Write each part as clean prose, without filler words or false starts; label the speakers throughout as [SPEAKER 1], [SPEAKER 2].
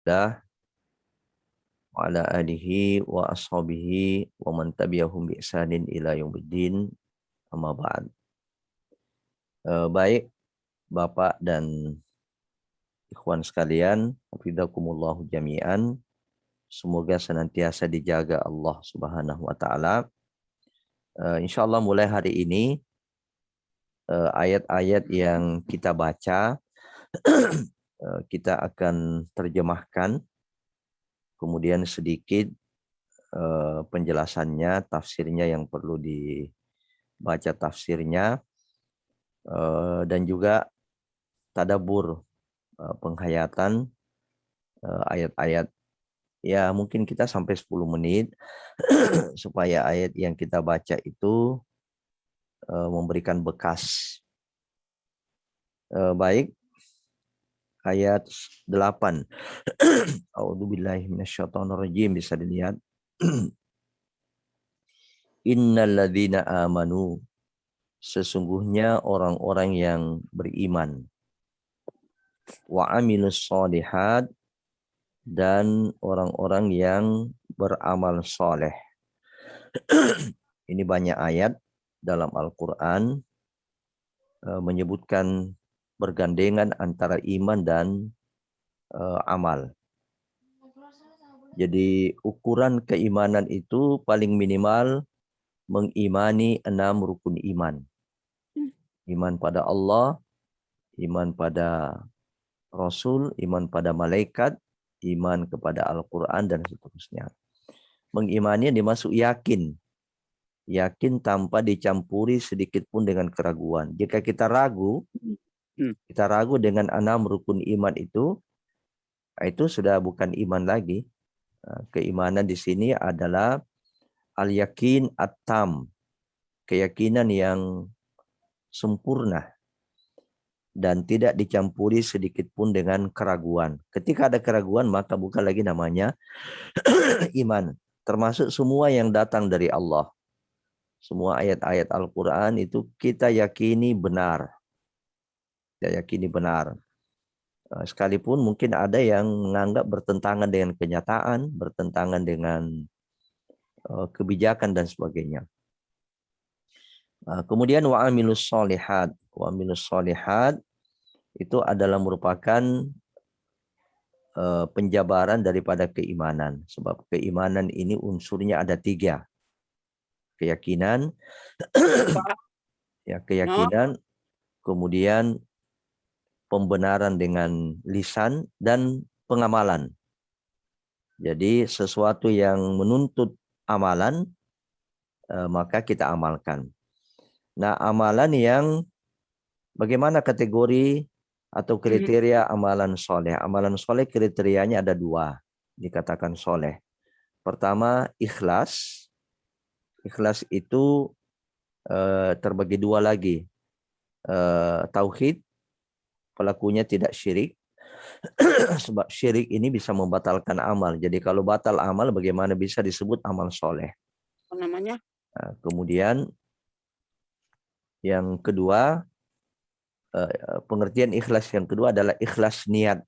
[SPEAKER 1] Dah wa ala alihi wa ashabihi wa man tabi'ahum bi ihsanin ila yaumiddin, amma ba'd. Baik Bapak dan ikhwan sekalian, hafizakumullahu jami'an. Semoga senantiasa dijaga Allah Subhanahu wa taala. Insyaallah mulai hari ini ayat-ayat yang kita baca kita akan terjemahkan, kemudian sedikit penjelasannya, tafsirnya yang perlu dibaca tafsirnya, dan juga tadabbur, penghayatan ayat-ayat. Ya mungkin kita sampai 10 menit supaya ayat yang kita baca itu memberikan bekas. Baik, ayat 8. A'udzubillahi minasyaitonirrajim, bisa dilihat. Innalladzina amanu, sesungguhnya orang-orang yang beriman, wa amilus sholihat, dan orang-orang yang beramal soleh. Ini banyak ayat dalam Al-Quran menyebutkan bergandengan antara iman dan amal. Jadi ukuran keimanan itu paling minimal mengimani 6 rukun iman. Iman pada Allah, iman pada Rasul, iman pada malaikat, iman kepada Al-Quran, dan seterusnya. Mengimani dimaksud yakin. Yakin tanpa dicampuri sedikit pun dengan keraguan. Jika kita ragu dengan 6 rukun iman itu sudah bukan iman lagi. Keimanan di sini adalah al-yakin at-tam, keyakinan yang sempurna dan tidak dicampuri sedikit pun dengan keraguan. Ketika ada keraguan, maka bukan lagi namanya iman. Termasuk semua yang datang dari Allah. Semua ayat-ayat Al-Quran itu kita yakini benar. Kita yakini benar. Sekalipun mungkin ada yang menganggap bertentangan dengan kenyataan, bertentangan dengan kebijakan dan sebagainya. Kemudian wa amilus sholihat. Wa amilus sholihat itu adalah merupakan penjabaran daripada keimanan. Sebab keimanan ini unsurnya ada 3. Keyakinan, ya keyakinan, kemudian pembenaran dengan lisan, dan pengamalan. Jadi sesuatu yang menuntut amalan, maka kita amalkan. Nah, amalan yang bagaimana kategori atau kriteria amalan soleh? Amalan soleh kriterianya ada 2, dikatakan soleh. Pertama, ikhlas. Ikhlas itu terbagi 2 lagi. Tauhid, pelakunya tidak syirik. Sebab syirik ini bisa membatalkan amal. Jadi kalau batal amal, bagaimana bisa disebut amal soleh?
[SPEAKER 2] Namanya?
[SPEAKER 1] Kemudian yang kedua, pengertian ikhlas yang kedua adalah ikhlas niat.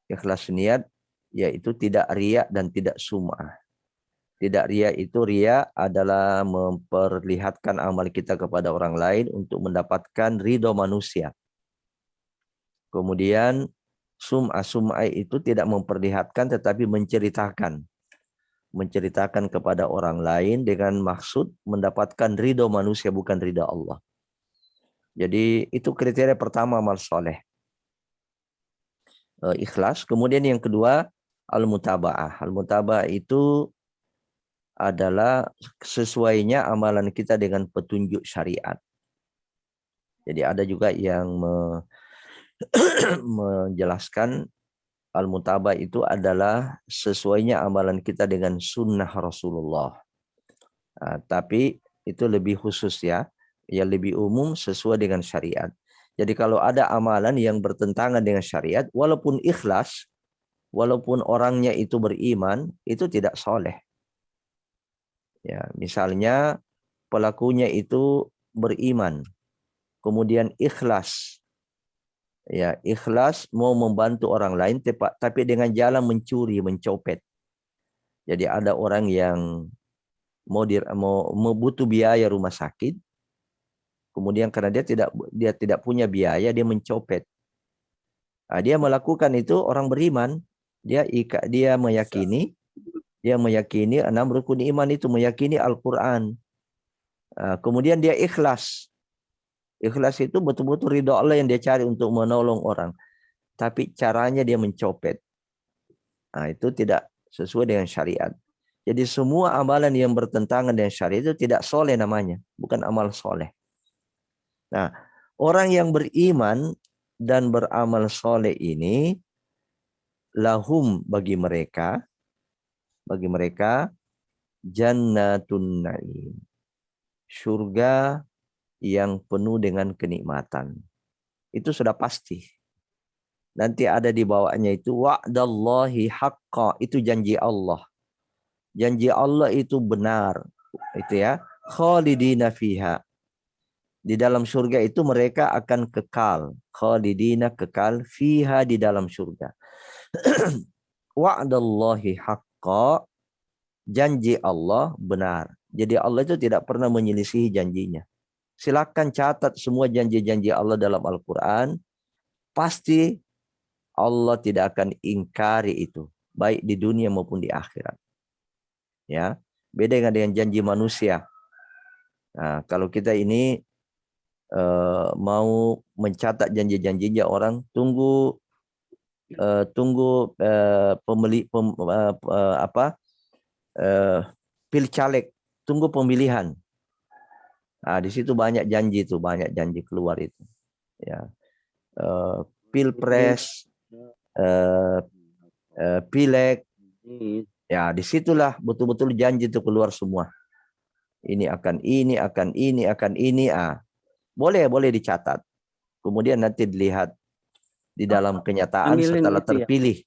[SPEAKER 1] Ikhlas niat yaitu tidak riya dan tidak sum'ah. Tidak riya itu, riya adalah memperlihatkan amal kita kepada orang lain untuk mendapatkan ridho manusia. Kemudian sum'ah itu tidak memperlihatkan tetapi menceritakan. Menceritakan kepada orang lain dengan maksud mendapatkan ridho manusia, bukan ridho Allah. Jadi itu kriteria pertama amal soleh. Ikhlas. Kemudian yang kedua, al-mutaba'ah. Al-mutaba'ah itu adalah sesuainya amalan kita dengan petunjuk syariat. Jadi ada juga yang menjelaskan al-mutaba'ah itu adalah sesuainya amalan kita dengan sunnah Rasulullah. Tapi itu lebih khusus ya. Yang lebih umum sesuai dengan syariat. Jadi kalau ada amalan yang bertentangan dengan syariat, walaupun ikhlas, walaupun orangnya itu beriman, itu tidak soleh. Ya, misalnya pelakunya itu beriman, kemudian ikhlas Ya, ikhlas mau membantu orang lain tapi dengan jalan mencuri, mencopet. Jadi ada orang yang mau butuh biaya rumah sakit, kemudian karena dia tidak punya biaya, dia mencopet. Nah, dia melakukan itu orang beriman, dia meyakini 6 rukun iman itu, meyakini Al-Qur'an. Kemudian dia ikhlas. Ikhlas itu betul-betul ridho Allah yang dia cari untuk menolong orang. Tapi caranya dia mencopet. Nah, itu tidak sesuai dengan syariat. Jadi semua amalan yang bertentangan dengan syariat itu tidak soleh namanya. Bukan amal soleh. Nah, orang yang beriman dan beramal soleh ini, lahum bagi mereka jannatun na'im. Surga yang penuh dengan kenikmatan. Itu sudah pasti. Nanti ada di bawahnya itu wa'dallahi haqqa, itu janji Allah. Janji Allah itu benar. Itu ya. Khalidina fiha. Di dalam surga itu mereka akan kekal. Khalidina, kekal, fiha, di dalam surga. Wa'dallahi haqqa, janji Allah benar. Jadi Allah itu tidak pernah menyelisihi janjinya. Silakan catat semua janji-janji Allah dalam Al-Quran. Pasti Allah tidak akan ingkari itu. Baik di dunia maupun di akhirat. Ya, beda dengan janji manusia. Nah, kalau kita ini mau mencatat janji-janjinya orang, tunggu pilcaleg, tunggu pemilihan. Nah, di situ banyak janji keluar itu. Ya, pilpres, pileg, ya disitulah betul-betul janji itu keluar semua. Ini akan ini. Boleh dicatat. Kemudian nanti dilihat di dalam kenyataan setelah terpilih.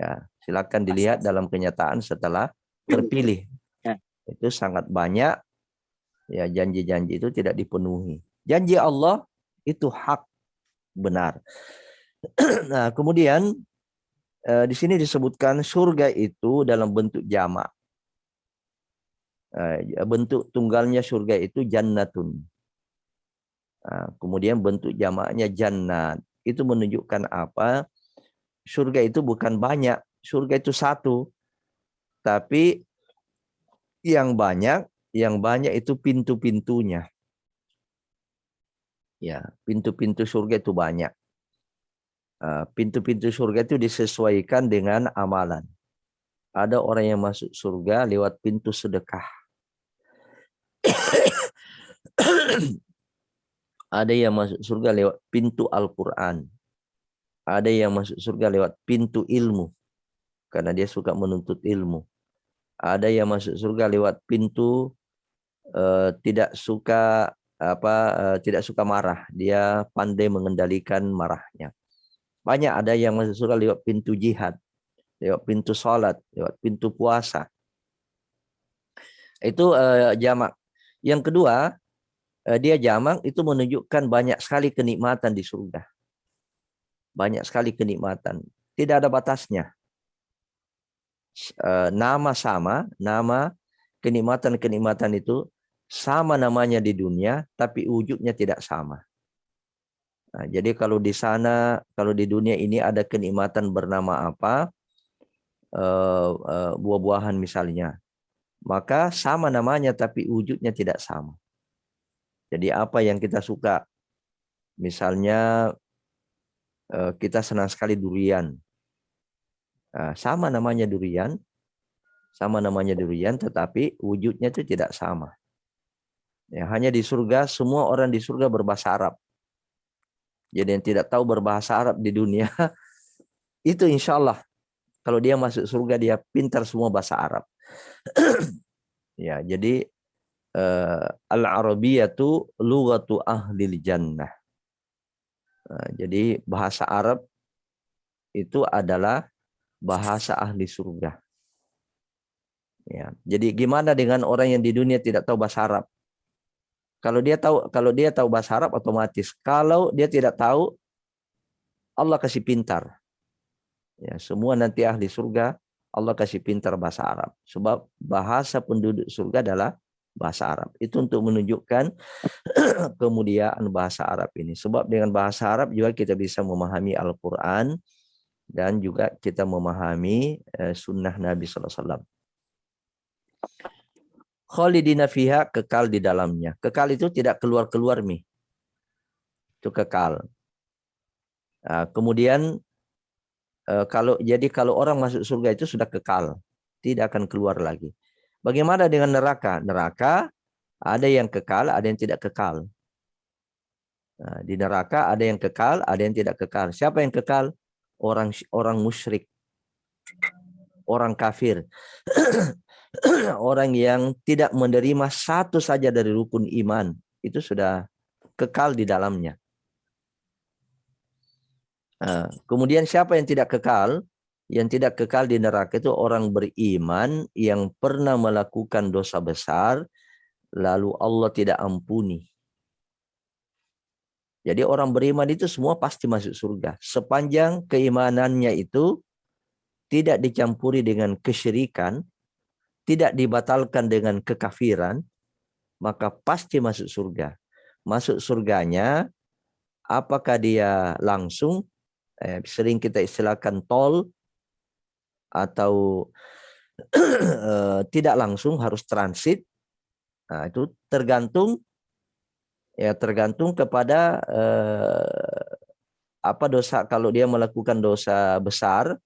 [SPEAKER 1] Ya, silakan dilihat dalam kenyataan setelah terpilih. Itu sangat banyak ya janji-janji itu tidak dipenuhi. Janji Allah itu hak, benar. Nah, kemudian di sini disebutkan surga itu dalam bentuk jamak. Bentuk tunggalnya surga itu jannatun. Kemudian bentuk jamaknya jannat. Itu menunjukkan apa? Surga itu bukan banyak. Surga itu satu. Tapi yang banyak itu pintu-pintunya. Ya, pintu-pintu surga itu banyak. Pintu-pintu surga itu disesuaikan dengan amalan. Ada orang yang masuk surga lewat pintu sedekah. Ada yang masuk surga lewat pintu Al-Quran. Ada yang masuk surga lewat pintu ilmu. Karena dia suka menuntut ilmu. Ada yang masuk surga lewat pintu tidak suka marah. Dia pandai mengendalikan marahnya. Banyak ada yang masuk surga lewat pintu jihad, lewat pintu salat, lewat pintu puasa. Itu jamak. Yang kedua, dia jamak itu menunjukkan banyak sekali kenikmatan di surga. Banyak sekali kenikmatan. Tidak ada batasnya. Nama kenikmatan itu sama namanya di dunia, tapi wujudnya tidak sama. Nah, jadi kalau di dunia ini ada kenikmatan bernama apa, buah-buahan misalnya, maka sama namanya tapi wujudnya tidak sama. Jadi apa yang kita suka, misalnya kita senang sekali durian, sama namanya durian, tetapi wujudnya itu tidak sama. Ya, hanya di surga, semua orang di surga berbahasa Arab. Jadi yang tidak tahu berbahasa Arab di dunia, itu insya Allah kalau dia masuk surga dia pintar semua bahasa Arab. Ya, jadi al-Arabiyatu lughatu ahlil jannah. Jadi bahasa Arab itu adalah bahasa ahli surga. Ya, jadi gimana dengan orang yang di dunia tidak tahu bahasa Arab? Kalau dia tahu bahasa Arab otomatis. Kalau dia tidak tahu, Allah kasih pintar. Ya, semua nanti ahli surga Allah kasih pintar bahasa Arab. Sebab bahasa penduduk surga adalah bahasa Arab. Itu untuk menunjukkan kemuliaan bahasa Arab ini. Sebab dengan bahasa Arab juga kita bisa memahami Al-Quran dan juga kita memahami sunnah Nabi SAW. Khalidina fiha, kekal di dalamnya. Kekal itu tidak keluar-keluar Mi. Itu kekal. Kemudian kalau orang masuk surga itu sudah kekal, tidak akan keluar lagi. Bagaimana dengan neraka? Neraka ada yang kekal, ada yang tidak kekal. Nah, di neraka ada yang kekal, ada yang tidak kekal. Siapa yang kekal? Orang musyrik, orang kafir, orang yang tidak menerima satu saja dari rukun iman, itu sudah kekal di dalamnya. Kemudian siapa yang tidak kekal? Yang tidak kekal di neraka itu orang beriman yang pernah melakukan dosa besar, lalu Allah tidak ampuni. Jadi orang beriman itu semua pasti masuk surga. Sepanjang keimanannya itu tidak dicampuri dengan kesyirikan, tidak dibatalkan dengan kekafiran, maka pasti masuk surga. Masuk surganya, apakah dia langsung, sering kita istilahkan tol, atau tidak langsung harus transit. Nah, itu tergantung kepada apa dosa. Kalau dia melakukan dosa besar,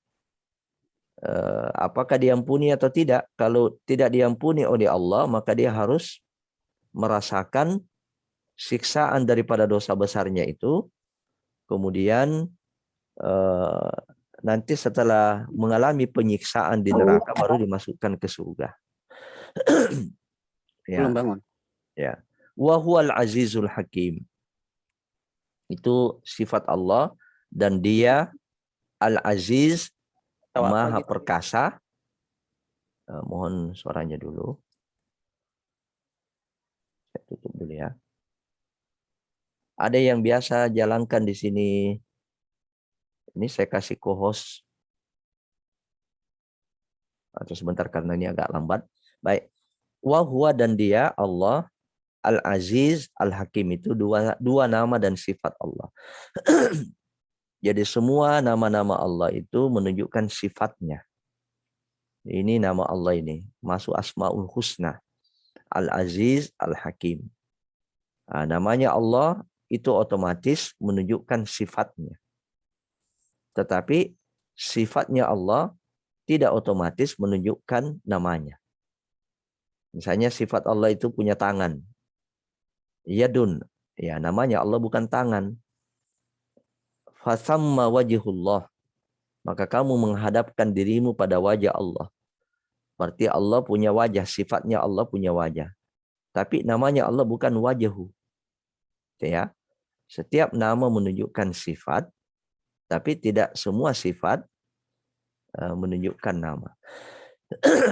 [SPEAKER 1] apakah diampuni atau tidak. Kalau tidak diampuni oleh Allah, maka dia harus merasakan siksaan daripada dosa besarnya itu. Kemudian nanti setelah mengalami penyiksaan di neraka baru dimasukkan ke surga. Ya.
[SPEAKER 2] Belum bangun.
[SPEAKER 1] Ya. Wa huwal azizul hakim. Itu sifat Allah dan dia al-aziz, maha perkasa. Mohon suaranya dulu. Saya tutup dulu ya. Ada yang biasa jalankan di sini. Ini saya kasih co-host. Atau sebentar karena ini agak lambat. Baik. Wa huwa, dan dia Allah Al-Aziz, Al-Hakim, itu dua nama dan sifat Allah. Jadi semua nama-nama Allah itu menunjukkan sifatnya. Ini nama Allah ini masuk Asmaul Husna. Al-Aziz, Al-Hakim. Nah, namanya Allah itu otomatis menunjukkan sifatnya. Tetapi sifatnya Allah tidak otomatis menunjukkan namanya. Misalnya sifat Allah itu punya tangan. Yadun, ya namanya Allah bukan tangan. Fasamma wajhullah, maka kamu menghadapkan dirimu pada wajah Allah. Berarti Allah punya wajah, sifatnya Allah punya wajah. Tapi namanya Allah bukan wajhu. Ya. Setiap nama menunjukkan sifat, tapi tidak semua sifat menunjukkan nama.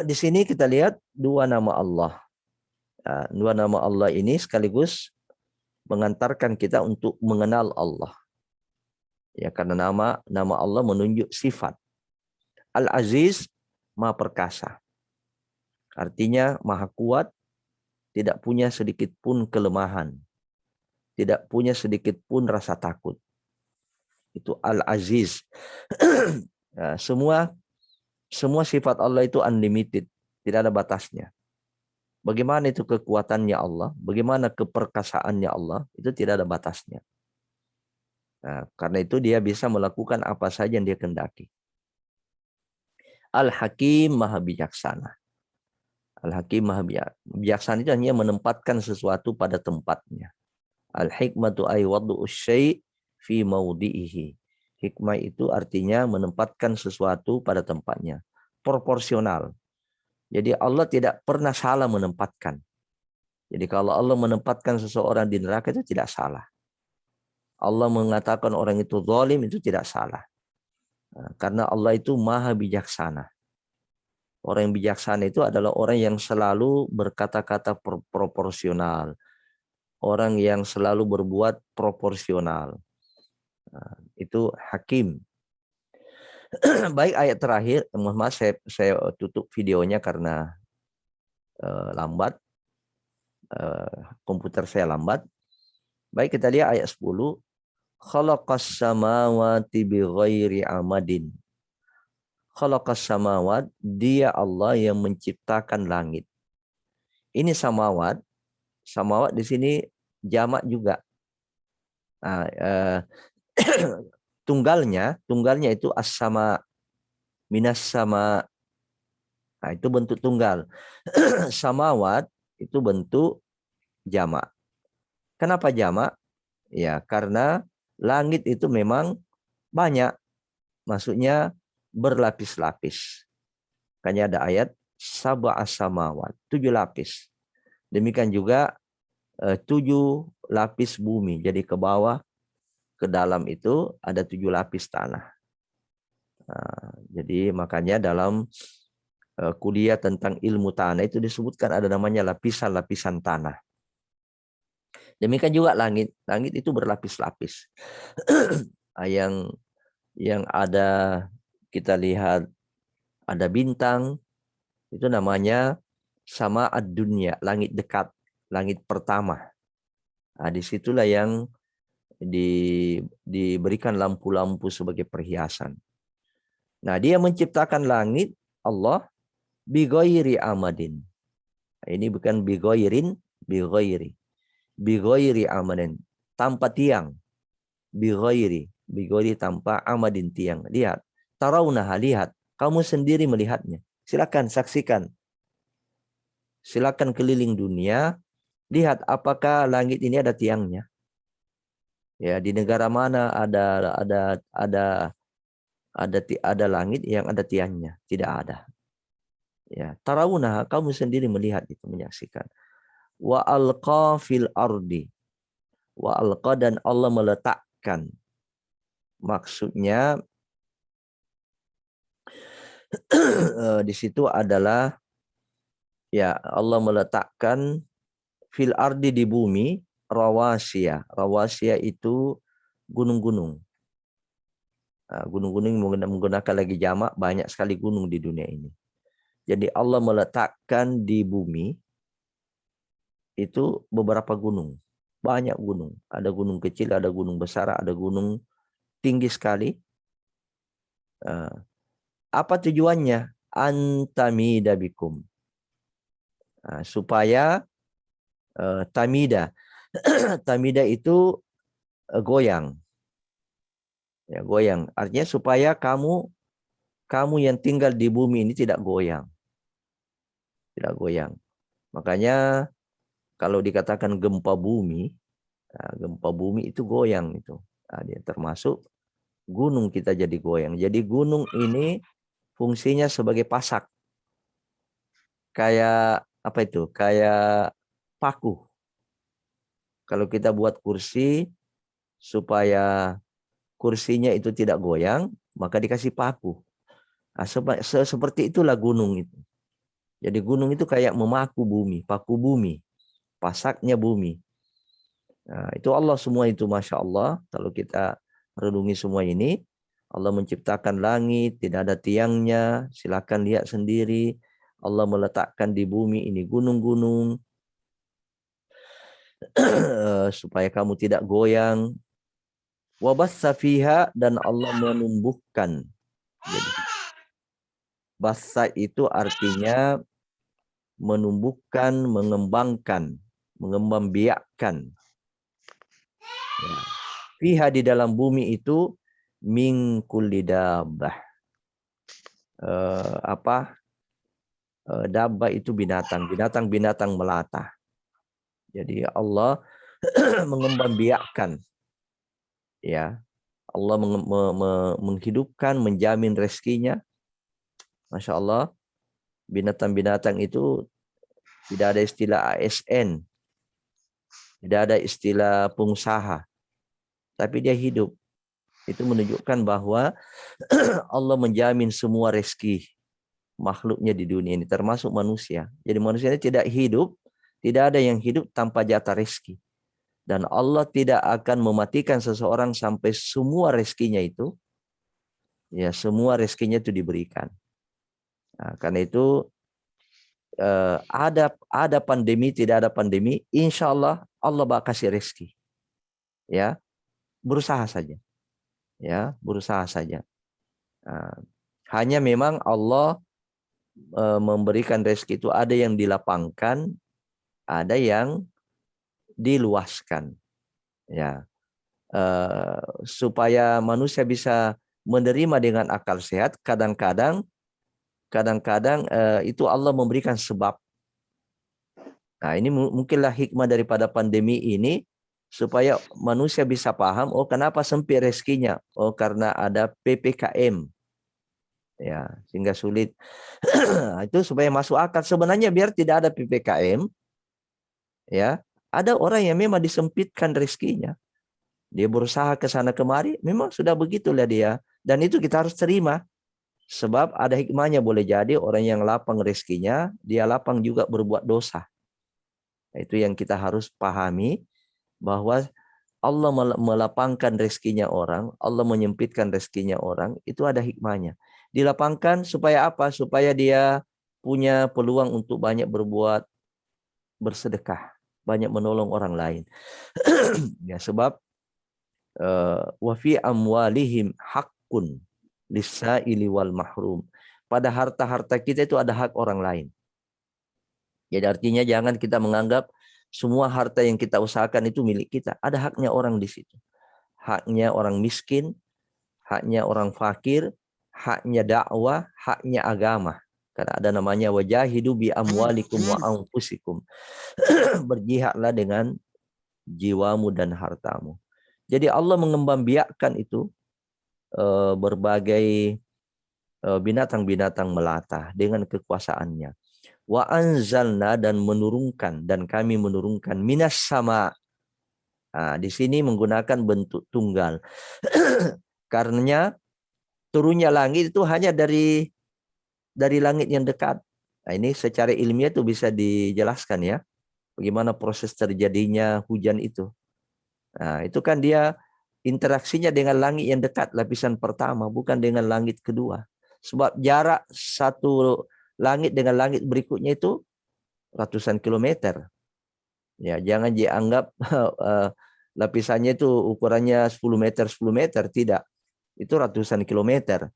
[SPEAKER 1] Di sini kita lihat dua nama Allah. Dua nama Allah ini sekaligus mengantarkan kita untuk mengenal Allah. Ya, karena nama Allah menunjuk sifat. Al-Aziz, maha perkasa. Artinya maha kuat, tidak punya sedikit pun kelemahan. Tidak punya sedikit pun rasa takut. Itu Al-Aziz. Ya, semua sifat Allah itu unlimited, tidak ada batasnya. Bagaimana itu kekuatannya Allah, bagaimana keperkasaannya Allah, itu tidak ada batasnya. Nah, karena itu dia bisa melakukan apa saja yang dia kehendaki. Al-Hakim, maha bijaksana. Al-Hakim, maha bijaksana itu hanya menempatkan sesuatu pada tempatnya. Al-hikmatu ay wad'u syai' fi mawdi'ihi. Hikmah itu artinya menempatkan sesuatu pada tempatnya. Proporsional. Jadi Allah tidak pernah salah menempatkan. Jadi kalau Allah menempatkan seseorang di neraka itu tidak salah. Allah mengatakan orang itu zalim itu tidak salah. Karena Allah itu maha bijaksana. Orang yang bijaksana itu adalah orang yang selalu berkata-kata proporsional. Orang yang selalu berbuat proporsional. Itu Hakim. Baik, ayat terakhir, mohon maaf saya tutup videonya karena lambat, komputer saya lambat. Baik, kita lihat ayat 10. Khalaqas samawati bighairi amadin. Khalaqas samawat, dia Allah yang menciptakan langit. Ini samawat, samawat di sini jamak juga. Tunggalnya itu as-sama, minas sama. Nah, itu bentuk tunggal. Samawat itu bentuk jamak. Kenapa jamak? Ya, karena langit itu memang banyak. Maksudnya berlapis-lapis. Makanya ada ayat sab'a samawat, 7 lapis. Demikian juga 7 lapis bumi. Jadi ke bawah, ke dalam itu ada 7 lapis tanah. Jadi makanya dalam kuliah tentang ilmu tanah itu disebutkan ada namanya lapisan-lapisan tanah. Demikian juga langit. Langit itu berlapis-lapis. Yang ada kita lihat ada bintang, itu namanya sama ad-dunya, langit dekat, langit pertama. Nah, disitulah yang diberikan lampu-lampu sebagai perhiasan. Nah, dia menciptakan langit, Allah, bighairi amadin. Nah, ini bukan bigairin, bighairi. Bighairi amadin, tanpa tiang. Bighairi tanpa amadin, tiang. Lihat, tarawunaha, lihat. Kamu sendiri melihatnya. Silakan saksikan. Silakan keliling dunia, lihat apakah langit ini ada tiangnya. Ya, di negara mana ada langit yang ada tiangnya? Tidak ada. Ya, tarawunaha, kamu sendiri melihat itu, menyaksikan. Wa alqa fil ardi. Wa alqa, dan Allah meletakkan. Maksudnya di situ adalah ya Allah meletakkan fil ardi, di bumi, rawasiya. Rawasiya itu gunung-gunung. Gunung-gunung menggunakan lagi jamak, banyak sekali gunung di dunia ini. Jadi Allah meletakkan di bumi itu beberapa gunung. Banyak gunung. Ada gunung kecil, ada gunung besar, ada gunung tinggi sekali. Apa tujuannya? Antamida bikum. Supaya tamida. Tamida itu goyang. Ya, goyang. Artinya supaya kamu yang tinggal di bumi ini tidak goyang. Tidak goyang. Makanya kalau dikatakan gempa bumi itu goyang itu. Dia termasuk gunung kita jadi goyang. Jadi gunung ini fungsinya sebagai pasak. Kayak apa itu? Kayak paku. Kalau kita buat kursi supaya kursinya itu tidak goyang, maka dikasih paku. Nah, seperti itulah gunung itu. Jadi gunung itu kayak memaku bumi, paku bumi, pasaknya bumi. Nah, itu Allah semua itu, Masya Allah. Kalau kita renungi semua ini, Allah menciptakan langit, tidak ada tiangnya. Silakan lihat sendiri. Allah meletakkan di bumi ini gunung-gunung supaya kamu tidak goyang. Wabassa fiha, dan Allah menumbuhkan. Jadi, bassa itu artinya menumbuhkan, mengembangkan, mengembangbiakkan. Ya. Fiha, di dalam bumi itu, min kulli dabbah. Dabbah itu binatang melata. Jadi Allah mengembangbiakkan, ya. Allah menghidupkan, menjamin rezekinya. Masya Allah, binatang-binatang itu tidak ada istilah ASN, tidak ada istilah pengusaha, tapi dia hidup. Itu menunjukkan bahwa Allah menjamin semua rezeki makhluknya di dunia ini, termasuk manusia. Jadi manusia ini tidak hidup, tidak ada yang hidup tanpa jatah rezeki. Dan Allah tidak akan mematikan seseorang sampai semua rezekinya itu, ya semua rezekinya itu diberikan. Nah, karena itu ada pandemi, tidak ada pandemi, insya Allah Allah bakal kasih rezeki. Ya, berusaha saja. Ya, berusaha saja. Nah, hanya memang Allah memberikan rezeki itu ada yang dilapangkan, ada yang diluaskan. Ya, supaya manusia bisa menerima dengan akal sehat, kadang-kadang itu Allah memberikan sebab. Nah, ini mungkinlah hikmah daripada pandemi ini supaya manusia bisa paham, oh kenapa sempit rezekinya? Oh karena ada PPKM. Ya, sehingga sulit. Itu supaya masuk akal. Sebenarnya biar tidak ada PPKM, ya, ada orang yang memang disempitkan rezekinya. Dia berusaha ke sana kemari, memang sudah begitulah dia. Dan itu kita harus terima. Sebab ada hikmahnya, boleh jadi orang yang lapang rezekinya, dia lapang juga berbuat dosa. Itu yang kita harus pahami, bahwa Allah melapangkan rezekinya orang, Allah menyempitkan rezekinya orang, itu ada hikmahnya. Dilapangkan supaya apa? Supaya dia punya peluang untuk banyak berbuat bersedekah, banyak menolong orang lain. Ya, sebab wa fi amwalihim haqqun lis-sa'ili wal mahrum. Pada harta-harta kita itu ada hak orang lain. Jadi artinya jangan kita menganggap semua harta yang kita usahakan itu milik kita. Ada haknya orang di situ. Haknya orang miskin, haknya orang fakir, haknya dakwah, haknya agama. Karena ada namanya wajahidu bi amwalikum wa anfusikum. Berjihadlah dengan jiwamu dan hartamu. Jadi Allah mengembangbiakkan itu berbagai binatang-binatang melata dengan kekuasaannya. Wa anzalna, dan menurunkan, dan kami menurunkan minas sama. Nah, di sini menggunakan bentuk tunggal. Karena turunnya langit itu hanya dari langit yang dekat. Nah, ini secara ilmiah itu bisa dijelaskan ya. Bagaimana proses terjadinya hujan itu. Nah, itu kan dia interaksinya dengan langit yang dekat, lapisan pertama, bukan dengan langit kedua. Sebab jarak satu langit dengan langit berikutnya itu ratusan kilometer. Ya, jangan dianggap lapisannya itu ukurannya 10 meter 10 meter, tidak. Itu ratusan kilometer.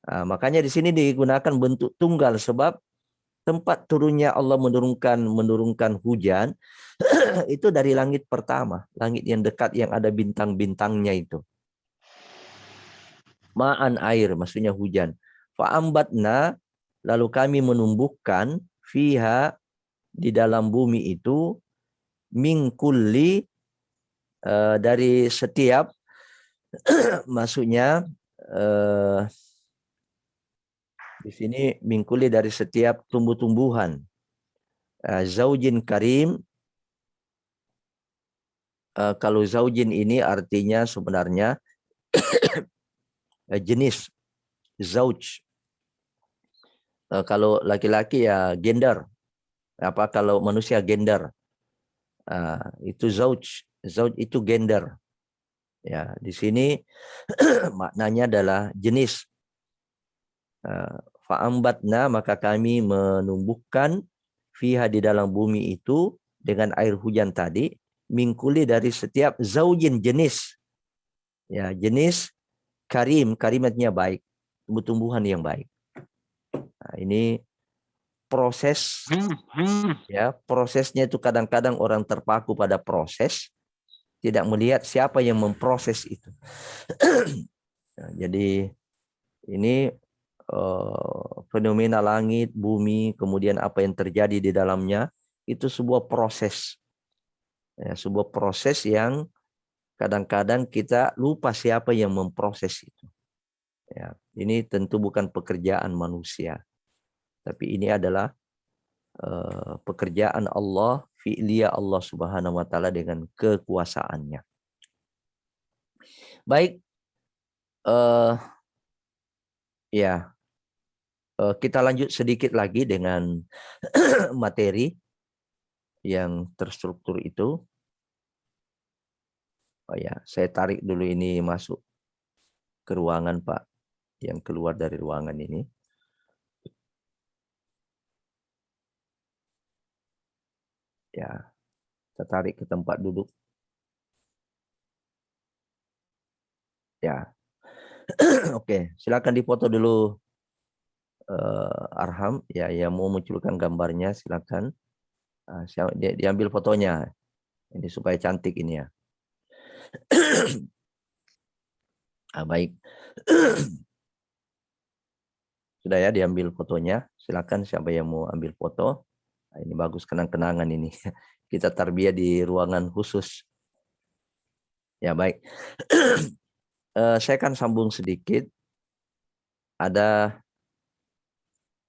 [SPEAKER 1] Nah, makanya di sini digunakan bentuk tunggal sebab tempat turunnya Allah menurunkan hujan itu dari langit pertama, langit yang dekat yang ada bintang-bintangnya itu. Ma'an, air, maksudnya hujan. Fa'ambatna, lalu kami menumbuhkan fiha, di dalam bumi itu, min kulli, dari setiap maksudnya di sini min kulli, dari setiap tumbuh-tumbuhan. Zaujin karim, kalau zaujin ini artinya sebenarnya jenis zauj. Kalau laki-laki ya gender. Apa kalau manusia gender? Itu zauj. Zauj itu gender. Ya, di sini maknanya adalah jenis. Fa'ambatna, maka kami menumbuhkan fiha, di dalam bumi itu, dengan air hujan tadi, mingkuli, dari setiap zaujin, jenis. Ya, jenis karim, karimatnya baik, tumbuh-tumbuhan yang baik. Nah, ini proses, ya, prosesnya itu kadang-kadang orang terpaku pada proses, tidak melihat siapa yang memproses itu. Nah, jadi ini fenomena langit, bumi, kemudian apa yang terjadi di dalamnya, itu sebuah proses. Ya, sebuah proses yang kadang-kadang kita lupa siapa yang memproses itu. Ya, ini tentu bukan pekerjaan manusia, tapi ini adalah pekerjaan Allah, fi'liyah Allah Subhanahu wa taala dengan kekuasaannya. Baik, ya, kita lanjut sedikit lagi dengan materi yang terstruktur itu. Oh ya, saya tarik dulu ini masuk ke ruangan Pak, yang keluar dari ruangan ini. Ya, saya tarik ke tempat duduk. Ya, oke, silakan dipoto dulu Arham. Ya, yang mau munculkan gambarnya silakan. Diambil fotonya. Ini supaya cantik ini ya. Baik. Sudah ya diambil fotonya. Silakan siapa yang mau ambil foto. Nah, ini bagus kenang-kenangan ini. Kita tarbiyah di ruangan khusus. Ya baik. Saya akan sambung sedikit. Ada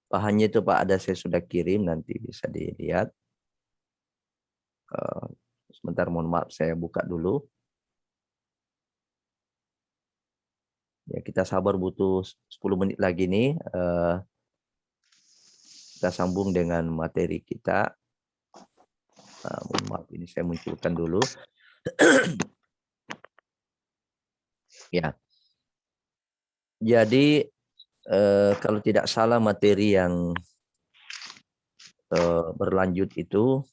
[SPEAKER 1] bahannya itu Pak, ada saya sudah kirim, nanti bisa dilihat. Sebentar, mohon maaf, saya buka dulu. Ya, kita sabar, butuh 10 menit lagi nih. Kita sambung dengan materi kita. Mohon maaf, ini saya munculkan dulu. Ya. Jadi kalau tidak salah materi yang berlanjut itu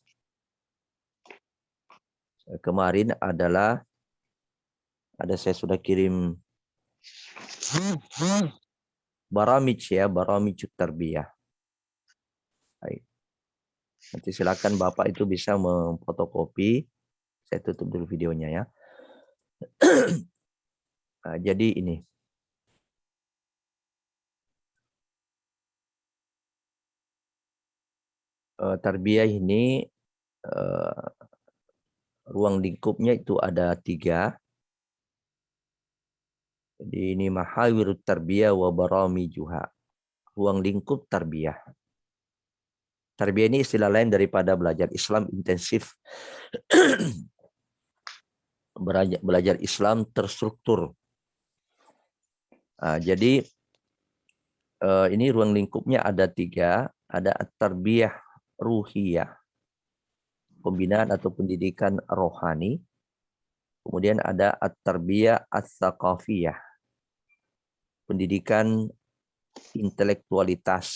[SPEAKER 1] kemarin adalah saya sudah kirim baramij ya, baramij tarbiyah. Baik. Nanti silakan Bapak itu bisa memfotokopi. Saya tutup dulu videonya ya. Nah, jadi ini. Tarbiyah ini ruang lingkupnya itu ada 3. Jadi ini mahawirut tarbiyah wa baramijuha. Ruang lingkup tarbiyah. Tarbiyah ini istilah lain daripada belajar Islam intensif. Belajar Islam terstruktur. Jadi ini ruang lingkupnya ada 3. Ada tarbiyah ruhiyah, pembinaan atau pendidikan rohani. Kemudian ada at-tarbiyah ats-tsaqafiyah, pendidikan intelektualitas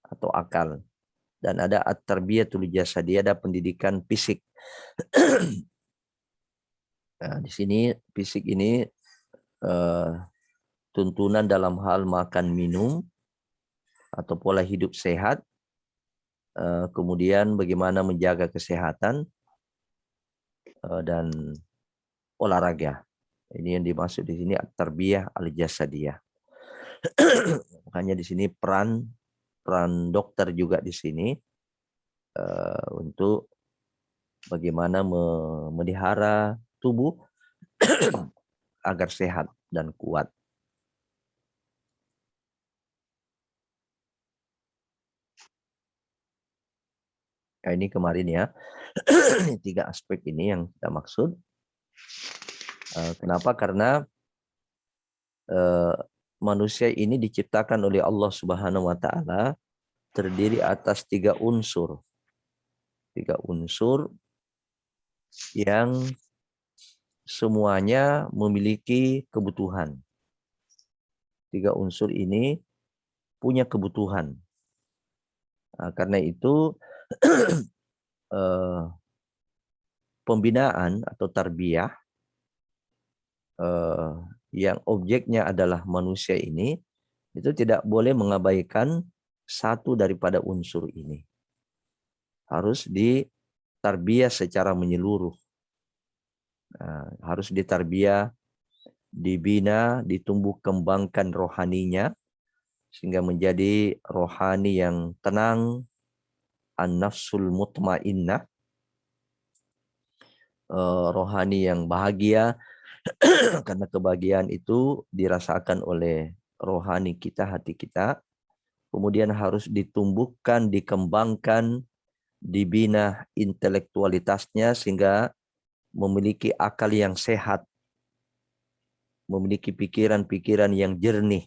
[SPEAKER 1] atau akal. Dan ada at-tarbiyatul jasadiyah, ada pendidikan fisik. Nah, di sini fisik ini tuntunan dalam hal makan minum atau pola hidup sehat. Kemudian bagaimana menjaga kesehatan dan olahraga. Ini yang dimaksud di sini at-tarbiyah al-jasadiyah. Makanya di sini peran dokter juga di sini untuk bagaimana memelihara tubuh agar sehat dan kuat. Nah, ini kemarin ya, 3 aspek ini yang kita maksud. Kenapa? Karena manusia ini diciptakan oleh Allah Subhanahu wa taala terdiri atas 3 unsur. 3 unsur yang semuanya memiliki kebutuhan. 3 unsur ini punya kebutuhan. Karena itu pembinaan atau tarbiyah yang objeknya adalah manusia ini, itu tidak boleh mengabaikan satu daripada unsur ini. Harus ditarbiyah secara menyeluruh. Harus ditarbiyah, dibina, ditumbuh kembangkan rohaninya, sehingga menjadi rohani yang tenang, an-nafsul mutmainnah, rohani yang bahagia, karena kebahagiaan itu dirasakan oleh rohani kita, hati kita. Kemudian harus ditumbuhkan, dikembangkan, dibina intelektualitasnya sehingga memiliki akal yang sehat, memiliki pikiran-pikiran yang jernih.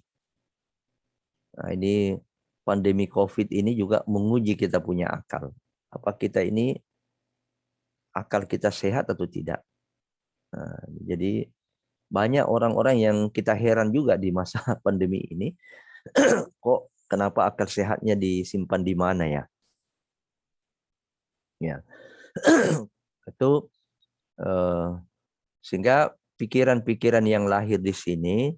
[SPEAKER 1] Nah, ini pandemi COVID ini juga menguji kita punya akal. Apa kita ini akal kita sehat atau tidak? Jadi banyak orang-orang yang kita heran juga di masa pandemi ini, kok kenapa akal sehatnya disimpan di mana ya? Ya, itu sehingga pikiran-pikiran yang lahir di sini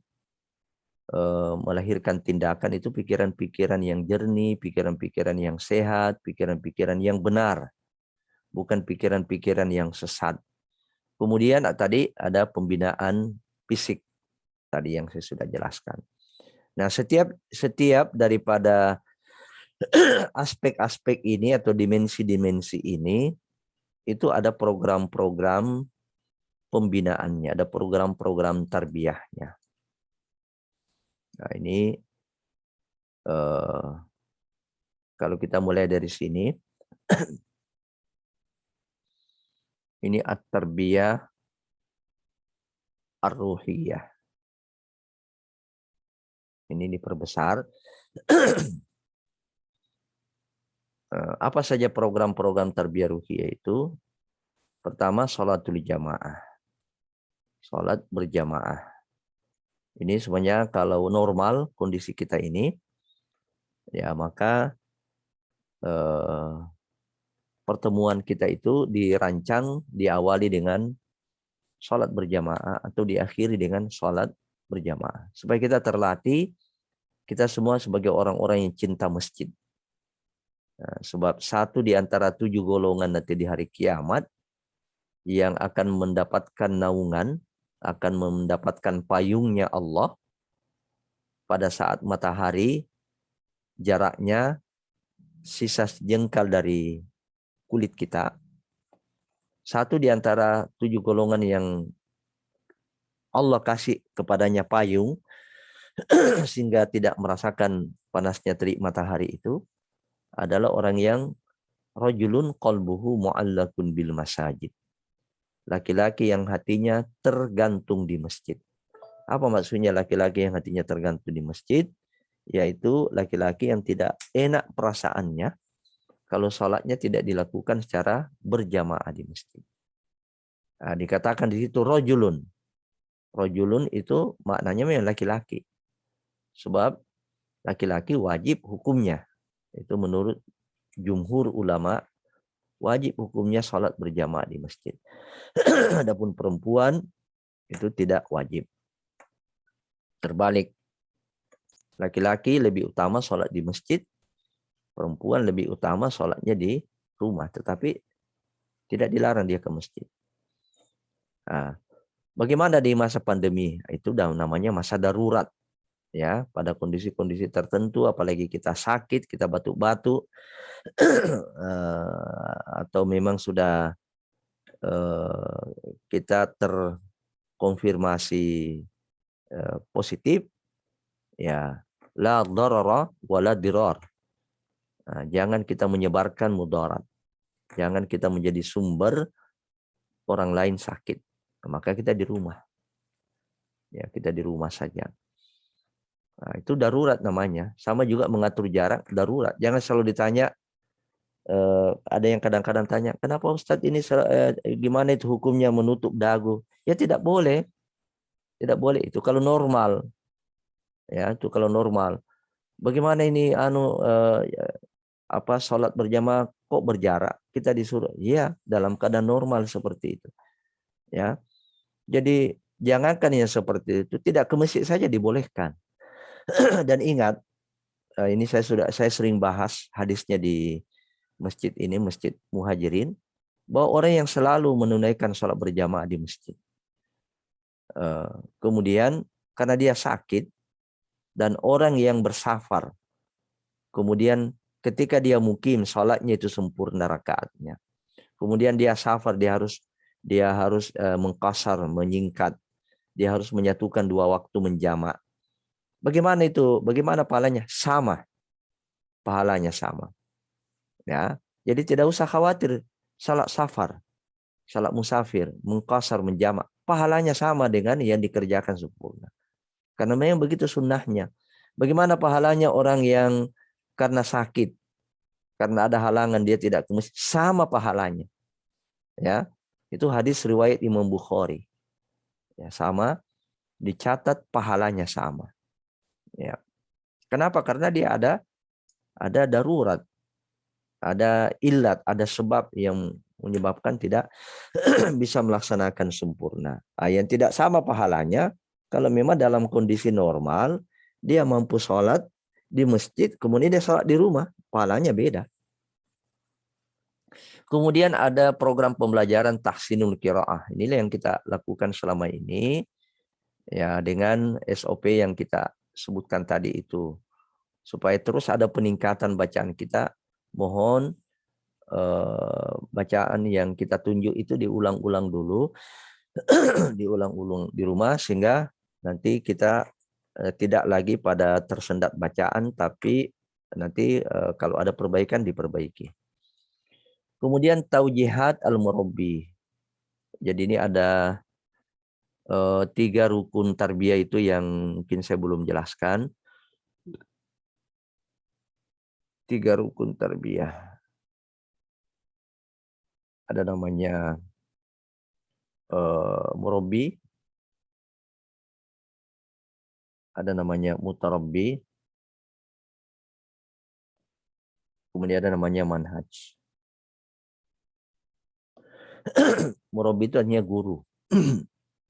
[SPEAKER 1] melahirkan tindakan itu pikiran-pikiran yang jernih, pikiran-pikiran yang sehat, pikiran-pikiran yang benar, bukan pikiran-pikiran yang sesat. Kemudian tadi ada pembinaan fisik tadi yang saya sudah jelaskan. Nah, setiap daripada aspek-aspek ini atau dimensi-dimensi ini itu ada program-program pembinaannya, ada program-program tarbiyahnya. Nah, ini kalau kita mulai dari sini, ini at-tarbiyah ar-ruhiyah. Ini diperbesar. Apa saja program-program tarbiyah ruhiyah itu? Pertama, sholatul jamaah. Sholat berjamaah. Ini sebenarnya kalau normal kondisi kita ini, ya maka pertemuan kita itu dirancang, diawali dengan sholat berjamaah atau diakhiri dengan sholat berjamaah. Supaya kita terlatih, kita semua sebagai orang-orang yang cinta masjid. Nah, sebab satu di antara 7 golongan nanti di hari kiamat yang akan mendapatkan naungan, akan mendapatkan payungnya Allah pada saat matahari jaraknya sisa jengkal dari kulit kita. Satu di antara 7 golongan yang Allah kasih kepadanya payung sehingga tidak merasakan panasnya terik matahari itu adalah orang yang rajulun qalbuhu mu'allakun bil masajid. Laki-laki yang hatinya tergantung di masjid. Apa maksudnya laki-laki yang hatinya tergantung di masjid? Yaitu laki-laki yang tidak enak perasaannya kalau sholatnya tidak dilakukan secara berjamaah di masjid. Nah, dikatakan di situ rajulun. Rajulun itu maknanya memang laki-laki. Sebab laki-laki wajib hukumnya. Itu menurut jumhur ulama wajib hukumnya sholat berjamaah di masjid. Adapun perempuan itu tidak wajib. Terbalik. Laki-laki lebih utama sholat di masjid. Perempuan lebih utama sholatnya di rumah. Tetapi tidak dilarang dia ke masjid. Nah, bagaimana di masa pandemi? Itu namanya masa darurat. Ya, pada kondisi-kondisi tertentu, apalagi kita sakit, kita batuk-batuk, atau memang sudah kita terkonfirmasi positif, ya la darara wala dirar. Nah, jangan kita menyebarkan mudarat, jangan kita menjadi sumber orang lain sakit. Maka kita di rumah, ya kita di rumah saja. Nah, itu darurat namanya. Sama juga mengatur jarak darurat. Jangan selalu ditanya. Ada yang kadang-kadang tanya, kenapa Ustadz ini gimana itu hukumnya menutup dagu? Ya tidak boleh, tidak boleh itu kalau normal, ya itu kalau normal. Bagaimana ini sholat berjamaah kok berjarak? Kita disuruh, ya dalam keadaan normal seperti itu, ya. Jadi jangankan yang seperti itu, tidak ke masjid saja dibolehkan. Dan ingat, ini saya sering bahas hadisnya di masjid ini, Masjid Muhajirin, bahwa orang yang selalu menunaikan sholat berjamaah di masjid, kemudian karena dia sakit dan orang yang bersafar, kemudian ketika dia mukim sholatnya itu sempurna rakaatnya, kemudian dia safar, dia harus mengqasar, menyingkat, dia harus menyatukan 2 waktu menjamak. Bagaimana itu? Bagaimana pahalanya? Sama, pahalanya sama. Ya, jadi tidak usah khawatir salat safar, salat musafir, mengqasar, menjamak, pahalanya sama dengan yang dikerjakan sempurna. Karena memang begitu sunnahnya. Bagaimana pahalanya orang yang karena sakit, karena ada halangan dia tidak ke masjid, sama pahalanya. Ya, itu hadis riwayat Imam Bukhari. Ya, sama, dicatat pahalanya sama. Ya. Kenapa? Karena dia ada darurat, ada ilat, ada sebab yang menyebabkan tidak bisa melaksanakan sempurna. Yang tidak sama pahalanya kalau memang dalam kondisi normal dia mampu sholat di masjid, kemudian dia sholat di rumah, pahalanya beda. Kemudian ada program pembelajaran tahsinul qiraah. Inilah yang kita lakukan selama ini, ya, dengan SOP yang kita sebutkan tadi itu. Supaya terus ada peningkatan bacaan kita, mohon bacaan yang kita tunjuk itu diulang-ulang dulu, diulang-ulang di rumah, sehingga nanti kita tidak lagi pada tersendat bacaan, tapi nanti kalau ada perbaikan diperbaiki. Kemudian taujihat al-murabbi. Jadi ini ada 3 rukun tarbiyah itu yang mungkin saya belum jelaskan. 3 rukun tarbiyah. Ada namanya murabbi, ada namanya mutarabbi, kemudian ada namanya manhaj. Murabbi itu artinya guru.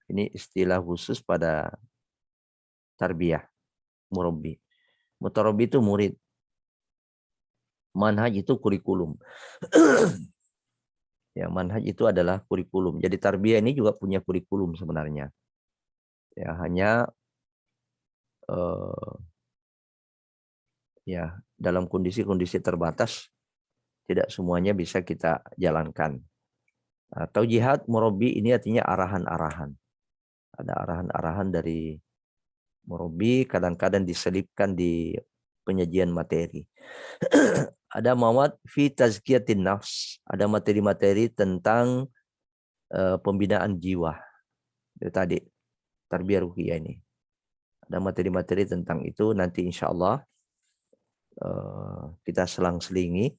[SPEAKER 1] Ini istilah khusus pada tarbiyah, murabbi. Mutarabbi itu murid. Manhaj itu kurikulum. Ya, manhaj itu adalah kurikulum. Jadi tarbiyah ini juga punya kurikulum sebenarnya. Ya, hanya ya dalam kondisi-kondisi terbatas tidak semuanya bisa kita jalankan. Atau jihad murabbi ini artinya arahan-arahan. Ada arahan-arahan dari murabbi, kadang-kadang diselipkan di penyajian materi. Ada mawad fi tazkiyatin nafs, ada materi-materi tentang pembinaan jiwa. Itu tadi tarbiyah ruhiyah ini. Ada materi-materi tentang itu, nanti insya Allah kita selang-selingi.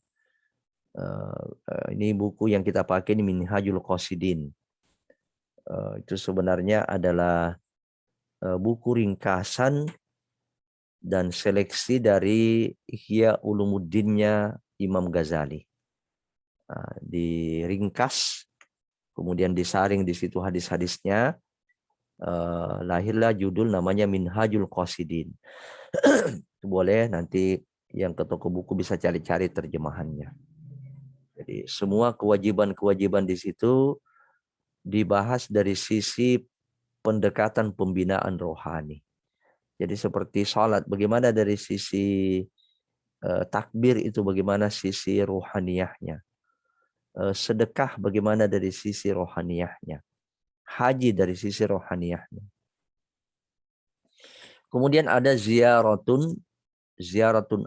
[SPEAKER 1] Ini buku yang kita pakai ini Minhajul Qasidin. Itu sebenarnya adalah buku ringkasan dan seleksi dari Ihya Ulumuddinnya Imam Ghazali. Diringkas, kemudian disaring di situ hadis-hadisnya, lahirlah judul namanya Minhajul Qasidin. Boleh nanti yang ke toko buku bisa cari-cari terjemahannya. Jadi semua kewajiban-kewajiban di situ dibahas dari sisi pendekatan pembinaan rohani. Jadi seperti sholat, bagaimana dari sisi takbir itu, bagaimana sisi rohaniyahnya. Sedekah bagaimana dari sisi rohaniyahnya. Haji dari sisi rohaniyahnya. Kemudian ada ziyaratun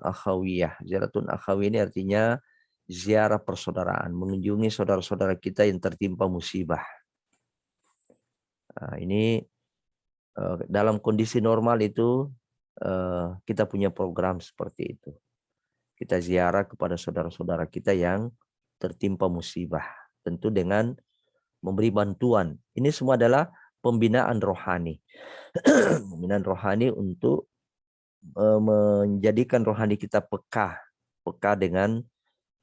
[SPEAKER 1] akhawiyah. Ziyaratun akhawiyah ini artinya ziarah persaudaraan, mengunjungi saudara-saudara kita yang tertimpa musibah. Ini dalam kondisi normal itu kita punya program seperti itu. Kita ziarah kepada saudara-saudara kita yang tertimpa musibah, tentu dengan memberi bantuan. Ini semua adalah pembinaan rohani. Pembinaan rohani untuk menjadikan rohani kita peka dengan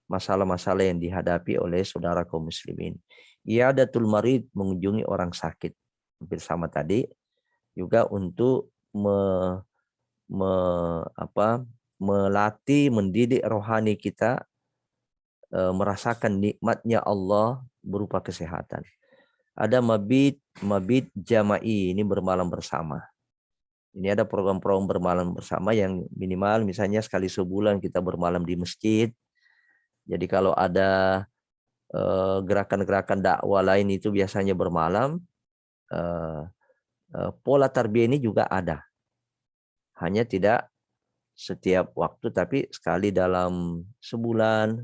[SPEAKER 1] masalah-masalah yang dihadapi oleh saudara kaum muslimin. Iyadatul marid, mengunjungi orang sakit. Hampir sama tadi. Juga untuk melatih, mendidik rohani kita merasakan nikmatnya Allah berupa kesehatan. Ada mabit jama'i, ini bermalam bersama. Ini ada program-program bermalam bersama yang minimal misalnya sekali sebulan kita bermalam di masjid. Jadi kalau ada gerakan-gerakan dakwah lain itu biasanya bermalam. Pola tarbiyah ini juga ada. Hanya tidak setiap waktu, tapi sekali dalam sebulan,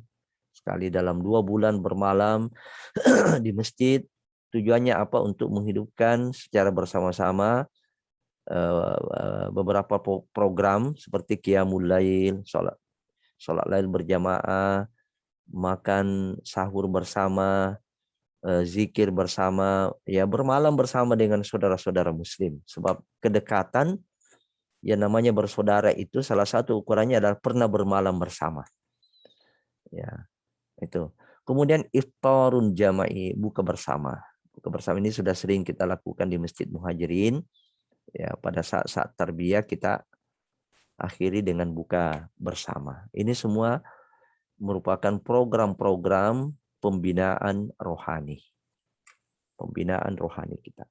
[SPEAKER 1] sekali dalam 2 bulan bermalam di masjid. Tujuannya apa? Untuk menghidupkan secara bersama-sama beberapa program seperti qiyamul lail, sholat lail berjamaah, makan sahur bersama, zikir bersama, ya bermalam bersama dengan saudara-saudara muslim. Sebab kedekatan yang namanya bersaudara itu salah satu ukurannya adalah pernah bermalam bersama. Ya, itu. Kemudian iftarun jama'i, buka bersama. Buka bersama ini sudah sering kita lakukan di Masjid Muhajirin. Ya, pada saat-saat tarbiyah kita akhiri dengan buka bersama. Ini semua merupakan program-program pembinaan rohani. Pembinaan rohani kita.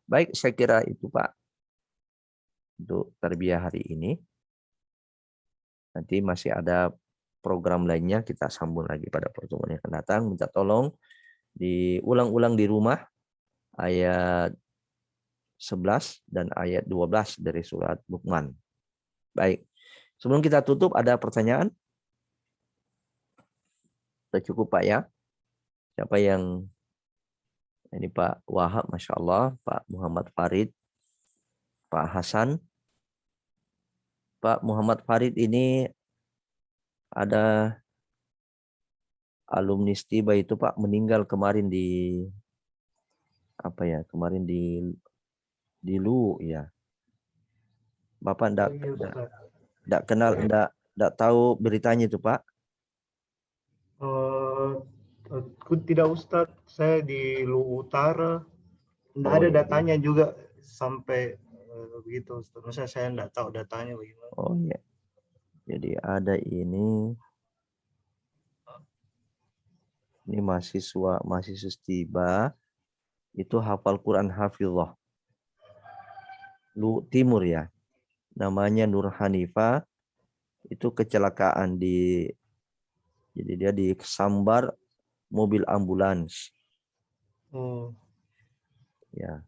[SPEAKER 1] Baik, saya kira itu Pak untuk tarbiyah hari ini. Nanti masih ada program lainnya, kita sambung lagi pada pertemuan yang akan datang. Minta tolong diulang-ulang di rumah ayat 11 dan ayat 12 dari surat Luqman. Baik, sebelum kita tutup ada pertanyaan? Sudah cukup Pak ya? Siapa yang ini Pak Wahab, Masya Allah, Pak Muhammad Farid, Pak Hasan. Pak Muhammad Farid ini ada alumni Stiba itu Pak meninggal kemarin di apa ya? Kemarin di Lu ya. Bapak enggak kenal, enggak tahu beritanya itu Pak?
[SPEAKER 2] Aku tidak Ustadz, saya di Lu Utara. Tidak
[SPEAKER 1] Oh
[SPEAKER 2] ada
[SPEAKER 1] iya.
[SPEAKER 2] datanya juga sampai begitu Ustadz. Masa saya tidak tahu datanya bagaimana.
[SPEAKER 1] Oh iya. Jadi ada ini mahasiswa Stiba itu hafal Quran hafizah. Lu Timur ya. Namanya Nur Hanifah. Itu kecelakaan jadi dia disambar mobil ambulans.
[SPEAKER 2] Oh.
[SPEAKER 1] Ya.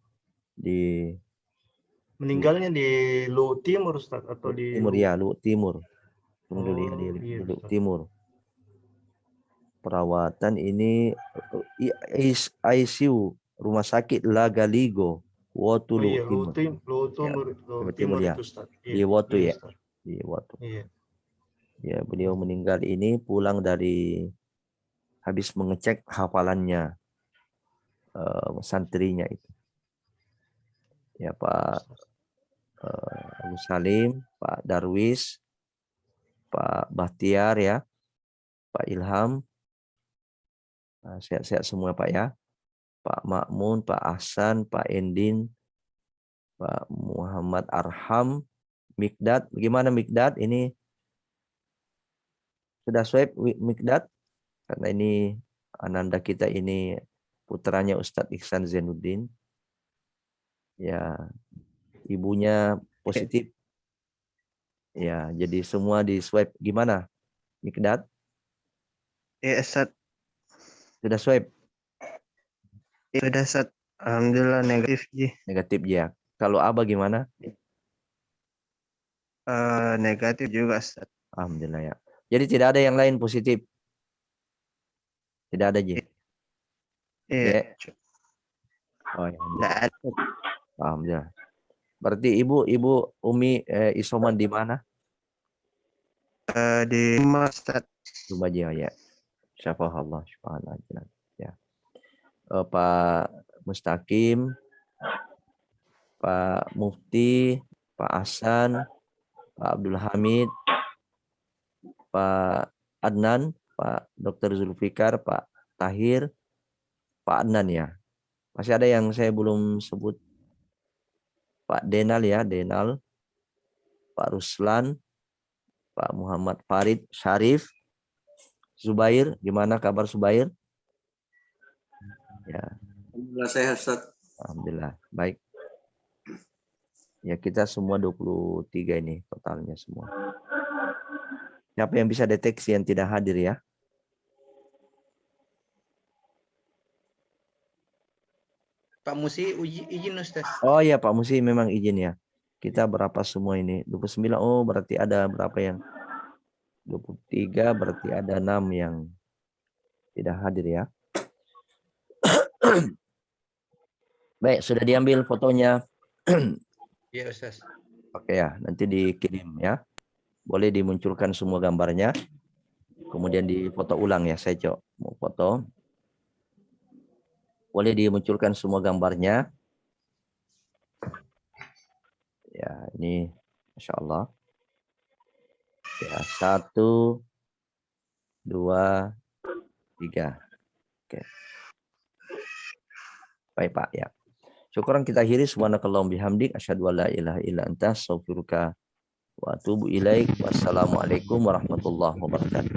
[SPEAKER 2] Meninggalnya di Lu Timur Ustadz atau di
[SPEAKER 1] Timur ya, Lu Timur.
[SPEAKER 2] iya,
[SPEAKER 1] Lu Timur. Perawatan ini ICU Rumah Sakit Lagaligo, Wotu Lu Timur.
[SPEAKER 2] Lu Timur
[SPEAKER 1] ya.
[SPEAKER 2] itu Ustadz.
[SPEAKER 1] Di Wotu ya.
[SPEAKER 2] Ustadz.
[SPEAKER 1] Di Wotu.
[SPEAKER 2] Iya.
[SPEAKER 1] Ya, beliau meninggal ini pulang dari habis mengecek hafalannya santrinya itu. Ya Pak Abu Salim, Pak Darwis, Pak Bahtiar ya, Pak Ilham, sehat-sehat semua Pak ya, Pak Makmun, Pak Ahsan, Pak Endin, Pak Muhammad Arham, Mikdad, bagaimana Mikdad ini sudah swipe Mikdad? Karena ini ananda kita ini putranya Ustadz Ihsan Zainuddin. Ya, ibunya positif. Ya, jadi semua di swipe. Gimana, Mikdad?
[SPEAKER 3] Iya, Ustaz.
[SPEAKER 1] Sudah swipe?
[SPEAKER 3] Sudah, Ustaz. Alhamdulillah negatif, Ji.
[SPEAKER 1] Negatif ya. Kalau Abah gimana?
[SPEAKER 3] Negatif juga, Ustaz.
[SPEAKER 1] Alhamdulillah ya. Jadi tidak ada yang lain positif? Tidak ada, Ji?
[SPEAKER 3] Iya.
[SPEAKER 1] Oh, ya.
[SPEAKER 3] Tidak ada.
[SPEAKER 1] Alhamdulillah. Berarti Ibu Umi isoman di mana?
[SPEAKER 3] Di rumah, Ustaz.
[SPEAKER 1] Rumah dia ya. Syafahullah subhanahu ya. Pak Mustaqim, Pak Mufti, Pak Ahsan, Pak Abdul Hamid, Pak Adnan, Pak Dr. Zulfikar, Pak Tahir, Pak Adnan ya. Masih ada yang saya belum sebut. Pak Denal ya, Denal, Pak Ruslan, Pak Muhammad Farid Syarif, Zubair, gimana kabar Zubair? Ya.
[SPEAKER 4] Alhamdulillah sehat, Ustaz.
[SPEAKER 1] Alhamdulillah, baik. Ya, kita semua 23 ini totalnya semua. Siapa yang bisa deteksi yang tidak hadir ya?
[SPEAKER 5] Pak Musi izin Ustaz.
[SPEAKER 1] Oh iya Pak Musi memang izin ya. Kita berapa semua ini? 29. Oh berarti ada berapa yang 23, berarti ada 6 yang tidak hadir ya. Baik, sudah diambil fotonya.
[SPEAKER 5] Iya Ustaz.
[SPEAKER 1] Oke ya, nanti dikirim ya. Boleh dimunculkan semua gambarnya. Kemudian difoto ulang ya, saya mau foto. Boleh dimunculkan semua gambarnya. Ya, ini Masya Allah. Ya, 1, 2, 3. Oke. Baik Pak ya. Syukuran kita akhiri. Subhanakallahumma bihamdik asyhadu an la ilaha illa anta astaghfiruka wa atubu ilaik. Wassalamualaikum warahmatullahi wabarakatuh.